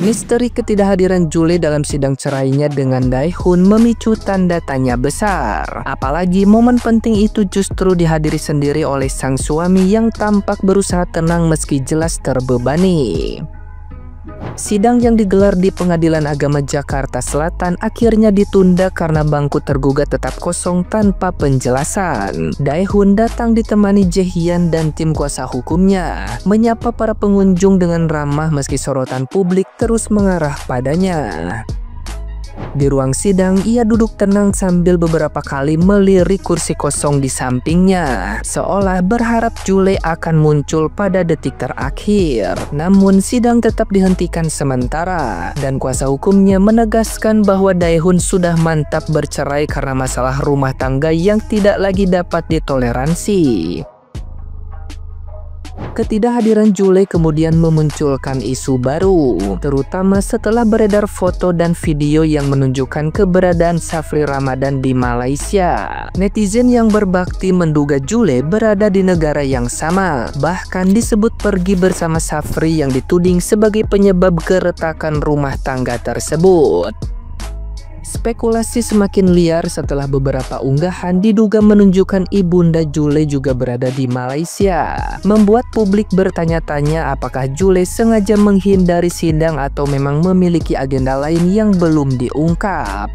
Misteri ketidakhadiran Jule dalam sidang cerainya dengan Daehun memicu tanda tanya besar. Apalagi momen penting itu justru dihadiri sendiri oleh sang suami yang tampak berusaha tenang meski jelas terbebani. Sidang yang digelar di Pengadilan Agama Jakarta Selatan akhirnya ditunda karena bangku tergugat tetap kosong tanpa penjelasan. Daehun datang ditemani Jae-hyun dan tim kuasa hukumnya, menyapa para pengunjung dengan ramah meski sorotan publik terus mengarah padanya. Di ruang sidang, ia duduk tenang sambil beberapa kali melirik kursi kosong di sampingnya, seolah berharap Jule akan muncul pada detik terakhir. Namun sidang tetap dihentikan sementara, dan kuasa hukumnya menegaskan bahwa Daehun sudah mantap bercerai karena masalah rumah tangga yang tidak lagi dapat ditoleransi. Ketidakhadiran Jule kemudian memunculkan isu baru, terutama setelah beredar foto dan video yang menunjukkan keberadaan Safri Ramadan di Malaysia. Netizen yang berbakti menduga Jule berada di negara yang sama, bahkan disebut pergi bersama Safri yang dituding sebagai penyebab keretakan rumah tangga tersebut. Spekulasi semakin liar setelah beberapa unggahan diduga menunjukkan ibunda Jule juga berada di Malaysia, membuat publik bertanya-tanya apakah Jule sengaja menghindari sidang atau memang memiliki agenda lain yang belum diungkap.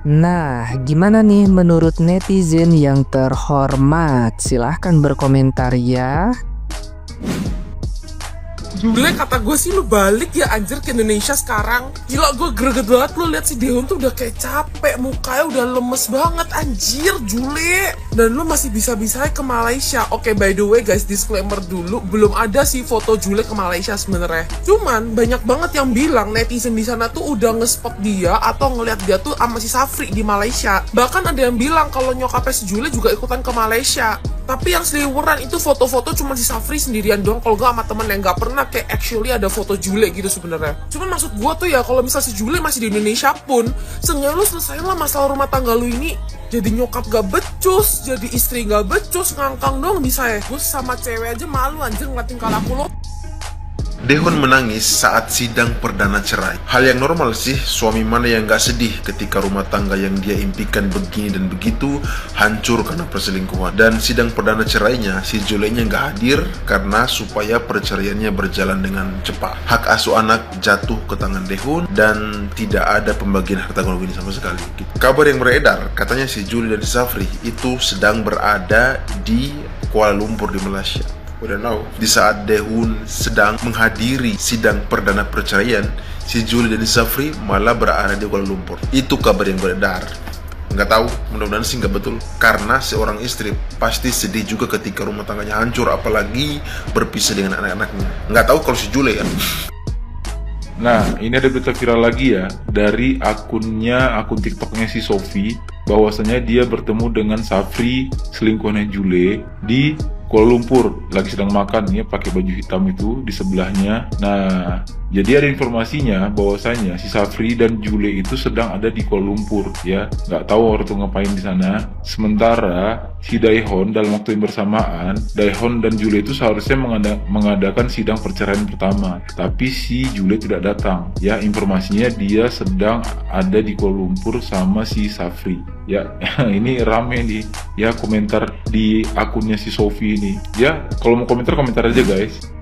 Nah, gimana nih menurut netizen yang terhormat? Silahkan berkomentar ya. Jule, kata gue sih lu balik ya anjir ke Indonesia sekarang. Gila, gue greget banget lu lihat si Daehun tuh udah kayak capek, mukanya udah lemes banget anjir Jule. Dan lu masih bisa-bisanya ke Malaysia. Oke, by the way guys, disclaimer dulu, belum ada sih foto Jule ke Malaysia sebenarnya. Cuman banyak banget yang bilang netizen di sana tuh udah ngespot dia atau ngeliat dia tuh sama si Safri di Malaysia. Bahkan ada yang bilang kalau nyokapnya si Jule juga ikutan ke Malaysia. Tapi yang seliweran itu foto-foto cuma si Safri sendirian doang, kalau gak sama temen yang gak pernah kayak actually ada foto Jule gitu sebenarnya. Cuman maksud gua tuh ya, kalau misal si Jule masih di Indonesia pun, seenggaknya lu selesaiin lah masalah rumah tangga lu ini. Jadi nyokap gak becus, jadi istri gak becus, ngangkang dong bisa ya. Gue sama cewek aja malu anjir ngeliatin kalaku lo. Daehun menangis saat sidang perdana cerai. Hal yang normal sih, suami mana yang gak sedih ketika rumah tangga yang dia impikan begini dan begitu hancur karena perselingkuhan. Dan sidang perdana cerainya, si Jule-nya gak hadir karena supaya perceraiannya berjalan dengan cepat. Hak asuh anak jatuh ke tangan Daehun dan tidak ada pembagian harta gono ini sama sekali. Kabar yang beredar, katanya si Jule dan Safri itu sedang berada di Kuala Lumpur di Malaysia. Udah tahu, di saat Daehun sedang menghadiri sidang perdana perceraian, si Jule dan Safri malah berada di Kuala Lumpur. Itu kabar yang beredar. Nggak tahu, mudah-mudahan sih nggak betul. Karena seorang istri pasti sedih juga ketika rumah tangganya hancur, apalagi berpisah dengan anak-anaknya. Nggak tahu kalau si Jule ya. Nah, ini ada berita viral lagi ya dari akun TikToknya si Sophie, bahwasanya dia bertemu dengan Safri, selingkuhannya Jule, di Kuala Lumpur, lagi sedang makan ya, pakai baju hitam itu di sebelahnya. Nah, jadi ada informasinya bahwasanya si Safri dan Jule itu sedang ada di Kuala Lumpur ya, nggak tahu orang tuh ngapain di sana. Sementara si Daehun dalam waktu yang bersamaan, Daehun dan Jule itu seharusnya mengadakan sidang perceraian pertama, tapi si Jule tidak datang ya. Informasinya dia sedang ada di Kuala Lumpur sama si Safri ya. Ini rame nih ya komentar di akunnya si Sophie ini ya. Kalau mau komentar aja guys.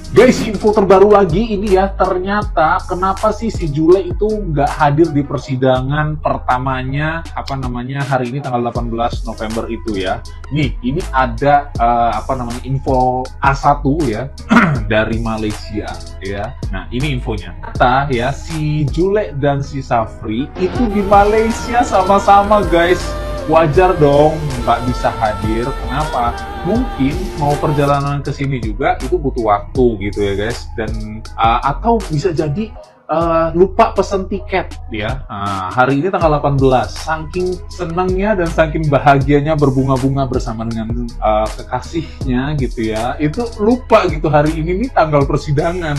Guys, info terbaru lagi ini ya, ternyata kenapa sih si Jule itu nggak hadir di persidangan pertamanya, hari ini tanggal 18 November itu ya. Nih, ini ada info A1 ya, dari Malaysia ya. Nah, ini infonya. Kata ya, si Jule dan si Safri itu di Malaysia sama-sama guys. Wajar dong nggak bisa hadir. Kenapa? Mungkin mau perjalanan ke sini juga itu butuh waktu gitu ya guys. Dan atau bisa jadi lupa pesen tiket ya. Hari ini tanggal 18, saking senangnya dan saking bahagianya berbunga-bunga bersama dengan kekasihnya gitu ya, itu lupa gitu hari ini nih tanggal persidangan.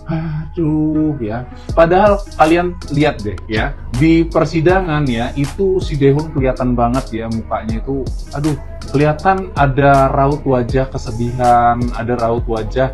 Aduh ya, padahal kalian lihat deh ya, di persidangan ya, itu si Daehun kelihatan banget ya mukanya itu, aduh kelihatan ada raut wajah kesedihan, ada raut wajah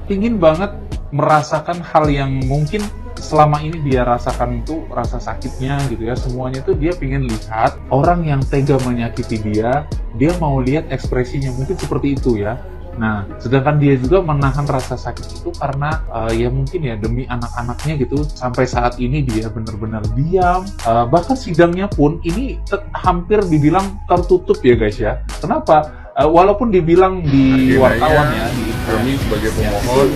pingin banget merasakan hal yang mungkin selama ini dia rasakan itu rasa sakitnya gitu ya. Semuanya itu dia pingin lihat orang yang tega menyakiti dia mau lihat ekspresinya, mungkin seperti itu ya. Nah, sedangkan dia juga menahan rasa sakit itu karena ya mungkin ya demi anak-anaknya gitu. Sampai saat ini dia benar-benar diam. Bahkan sidangnya pun ini hampir dibilang tertutup ya guys ya. Kenapa? Walaupun dibilang di wartawan ya, di kami sebagai pemohon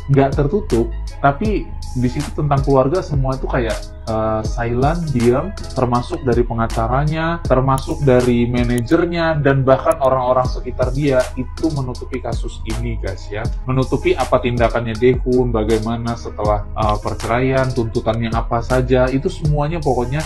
nggak tertutup, tapi di situ tentang keluarga semua itu kayak silent, diam, termasuk dari pengacaranya, termasuk dari manajernya, dan bahkan orang-orang sekitar dia itu menutupi kasus ini guys ya. Menutupi apa tindakannya Daehoon, bagaimana setelah perceraian, tuntutannya apa saja, itu semuanya pokoknya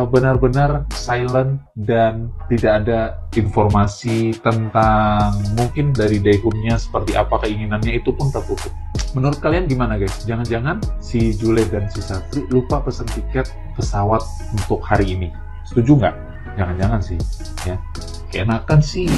benar-benar silent dan tidak ada informasi tentang mungkin dari Daehoonnya seperti apa keinginannya, itu pun tertutup. Menurut kalian gimana guys? Jangan-jangan si Jule dan si Safri lupa pesen tiket pesawat untuk hari ini? Setuju nggak? Jangan-jangan sih, ya. Keenakan sih.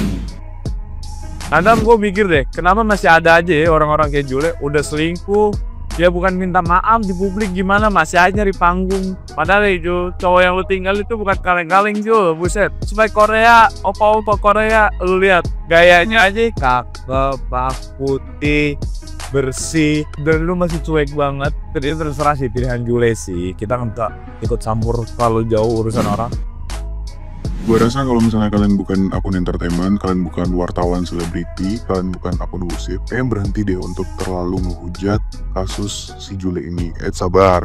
Kadang gue mikir deh, kenapa masih ada aja ya orang-orang kayak Jule udah selingkuh, dia bukan minta maaf di publik gimana, masih aja di panggung. Padahal itu cowok yang lu tinggal itu bukan kaleng-kaleng Jul, buset. Supaya Korea, opa-opa Korea, lu lihat gayanya aja cakep, putih, bersih, dan lu masih cuek banget. Jadi terserah sih pilihan Jule sih, kita nggak ikut campur kalau jauh urusan orang. Gue rasa kalau misalnya kalian bukan akun entertainment, kalian bukan wartawan selebriti, kalian bukan akun gosip, berhenti deh untuk terlalu ngehujat kasus si Jule ini. Sabar.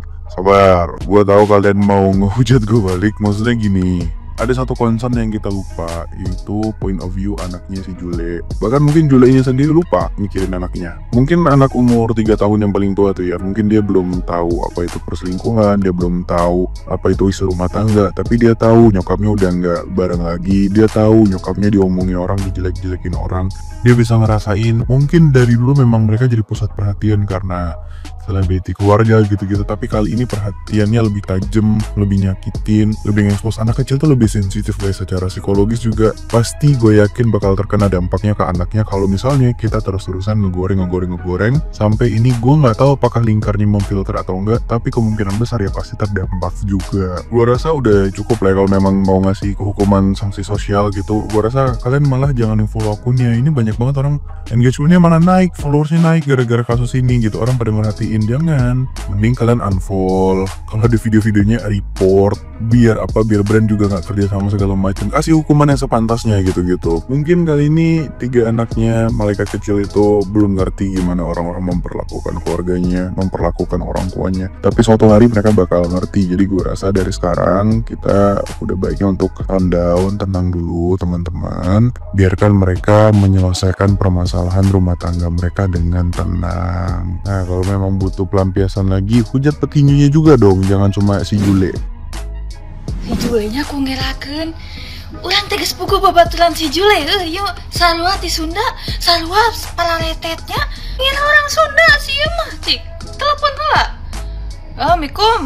Gue tahu kalian mau ngehujat gue balik, maksudnya gini. Ada satu concern yang kita lupa, yaitu point of view anaknya si Jule. Bahkan mungkin Julenya sendiri lupa mikirin anaknya. Mungkin anak umur 3 tahun yang paling tua tuh ya, mungkin dia belum tahu apa itu perselingkuhan, dia belum tahu apa itu isu rumah tangga, tapi dia tahu nyokapnya udah nggak bareng lagi, dia tahu nyokapnya diomongin orang, dijelek-jelekin orang. Dia bisa ngerasain, mungkin dari dulu memang mereka jadi pusat perhatian karena selebriti keluarga gitu-gitu, tapi kali ini perhatiannya lebih tajam, lebih nyakitin, lebih ngekspos. Anak kecil tuh lebih sensitif guys, secara psikologis juga pasti gue yakin bakal terkena dampaknya ke anaknya kalau misalnya kita terus-terusan ngegoreng sampai ini. Gue nggak tahu apakah lingkarnya memfilter atau enggak, tapi kemungkinan besar ya pasti terdampak juga. Gue rasa udah cukup lah kalau memang mau ngasih hukuman sanksi sosial gitu. Gue rasa kalian malah jangan follow akunnya, ini banyak banget orang engagementnya mana naik, followersnya naik gara-gara kasus ini gitu, orang pada merhatiin. Jangan, mending kalian unfollow, kalau ada video-videonya report, biar brand juga nggak kerja sama segala macam, kasih hukuman yang sepantasnya gitu. Mungkin kali ini 3 anaknya malaikat kecil itu belum ngerti gimana orang-orang memperlakukan keluarganya, memperlakukan orang tuanya, tapi suatu hari mereka bakal ngerti. Jadi gue rasa dari sekarang kita udah baiknya untuk calm down, tenang dulu teman-teman, biarkan mereka menyelesaikan permasalahan rumah tangga mereka dengan tenang. Nah, kalau memang butuh pelampiasan lagi, hujat petinjunya juga dong, jangan cuma si Jule. Si Julenya aku ngerakeun urang teges pugu babaturan si Jule. Yuk sarua di Sunda, sarua palaretetnya ngira orang Sunda sih mah. Cik telepon heula. Assalamualaikum.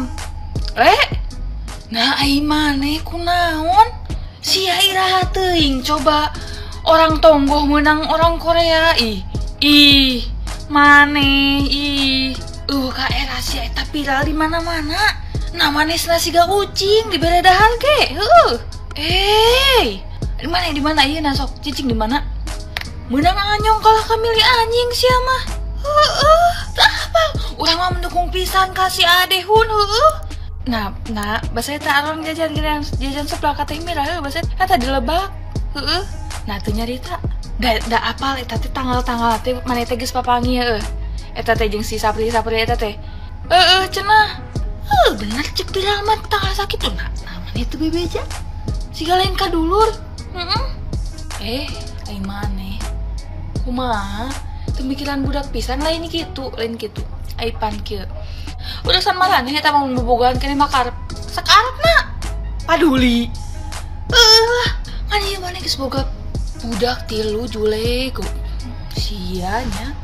Nah ai maneh kunaon? Si iraha teuing coba orang tonggoh menang orang Korea. Ih maneh ka era si eta viral di mana-mana. Namanya nasi gak ucing di beredahan ke. Di mana ieu nasok cicing di mana? Menang anyong kalah kamili anjing sia mah. Apa? Urang mah mendukung pisan ka si Daehoon. Nah, basa eta aron jajan sebelah ka teh mirah basa eta di Lebak. Nah teu nyarita. Da apal eta teh tanggal-tanggal teh maneh teh geus papangi eta teh jeung si Sapri eta teh. Cenah. Bener cek viral mah tanggal sakit tuh. Nah maneh teu bebeja. Siga lain ka dulur. Ai maneh. Kumaha? Teu mikiran budak pisan lain kitu. Ai pan kieu. Urusan maraneh eta mah bobogohan keneh makar. Sakarepna paduli. Kan ieu maneh geus boga budak 3 Jule ku. Sianya.